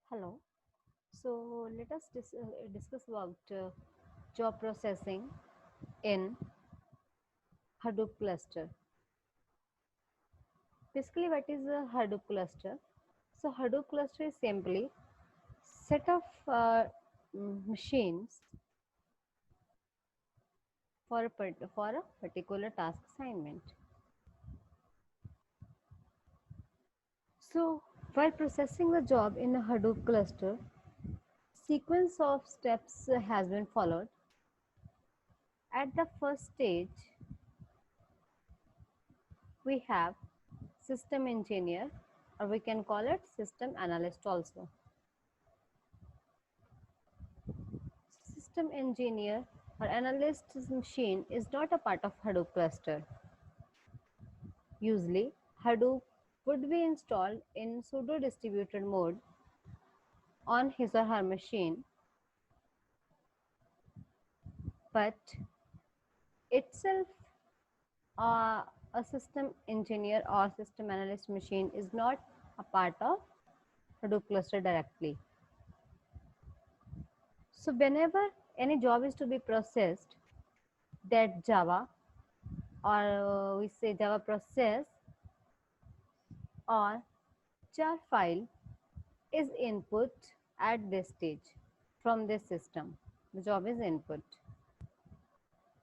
Hello. So let us discuss about job processing in Hadoop cluster. Basically, what is a Hadoop cluster? So Hadoop cluster is simply set of machines for a particular task assignment. So while processing the job in a Hadoop cluster, sequence of steps has been followed. At the first stage, we have system engineer, or we can call it system analyst also. System engineer or analyst's machine is not a part of Hadoop cluster. Usually, Hadoop would be installed in pseudo distributed mode on his or her machine, but itself a system engineer or system analyst machine is not a part of Hadoop cluster directly. So whenever any job is to be processed, that Java or we say Java process or jar file is input at this stage from this system. The job is input.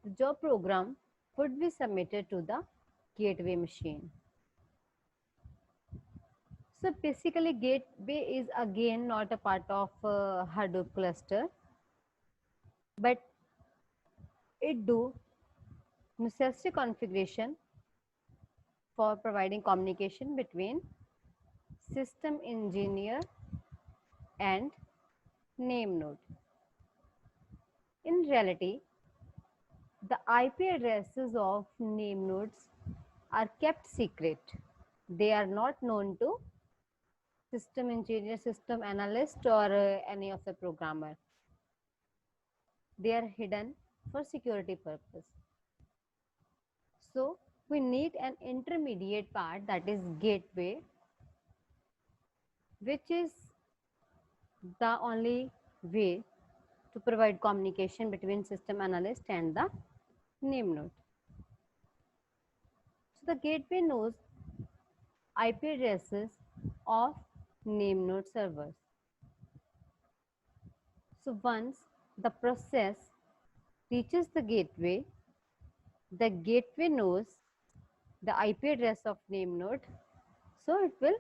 The job program would be submitted to the gateway machine. So basically gateway is again not a part of Hadoop cluster, but it do necessary configuration for providing communication between system engineer and name node. In reality, the IP addresses of name nodes are kept secret. They are not known to system engineer, system analyst, or any of the programmer. They are hidden for security purpose. So we need an intermediate part, that is gateway, which is the only way to provide communication between system analyst and the name node. So the gateway knows IP addresses of name node servers. So once the process reaches the gateway knows the IP address of name node, so it will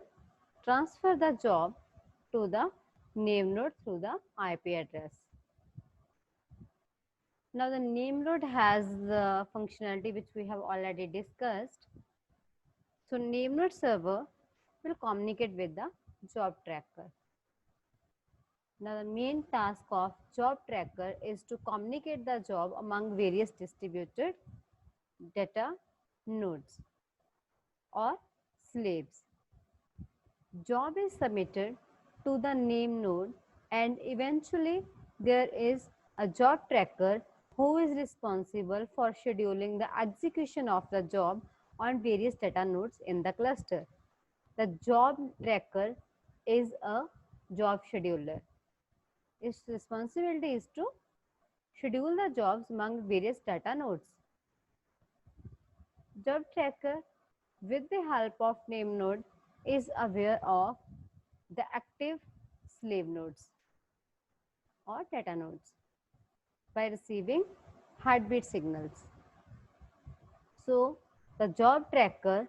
transfer the job to the name node through the IP address. Now the name node has the functionality which we have already discussed. So name node server will communicate with the job tracker. Now the main task of job tracker is to communicate the job among various distributed data nodes or slaves. Job is submitted to the name node and eventually there is a job tracker who is responsible for scheduling the execution of the job on various data nodes in the cluster. The job tracker is a job scheduler. Its responsibility is to schedule the jobs among various data nodes. Job tracker, with the help of name node, is aware of the active slave nodes or data nodes by receiving heartbeat signals. So the job tracker,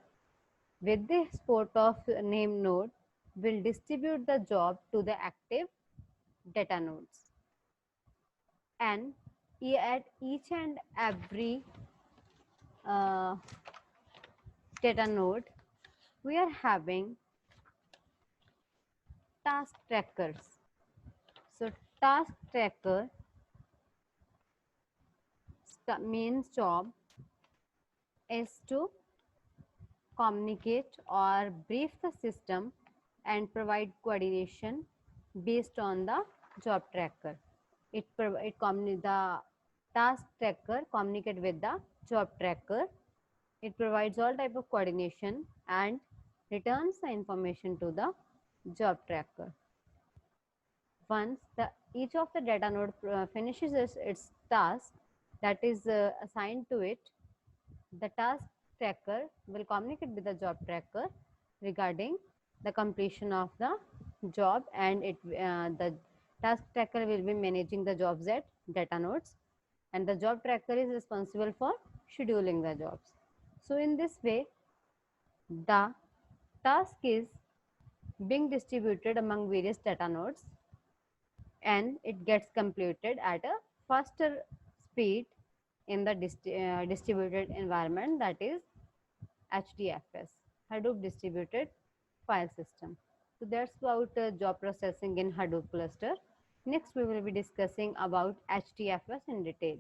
with the support of name node, will distribute the job to the active data nodes. And at each and every uh, data node, we are having task trackers. So task tracker main job is to communicate or brief the system and provide coordination based on the job tracker. The task tracker communicate with the job tracker. It provides all type of coordination and returns the information to the job tracker. Once each of the data node finishes its task that is assigned to it, the task tracker will communicate with the job tracker regarding the completion of the job, and the task tracker will be managing the jobs at data nodes, and the job tracker is responsible for scheduling the jobs. So in this way, the task is being distributed among various data nodes, and it gets completed at a faster speed in the distributed environment, that is HDFS, Hadoop Distributed File System. So that's about job processing in Hadoop cluster. Next, we will be discussing about HDFS in detail.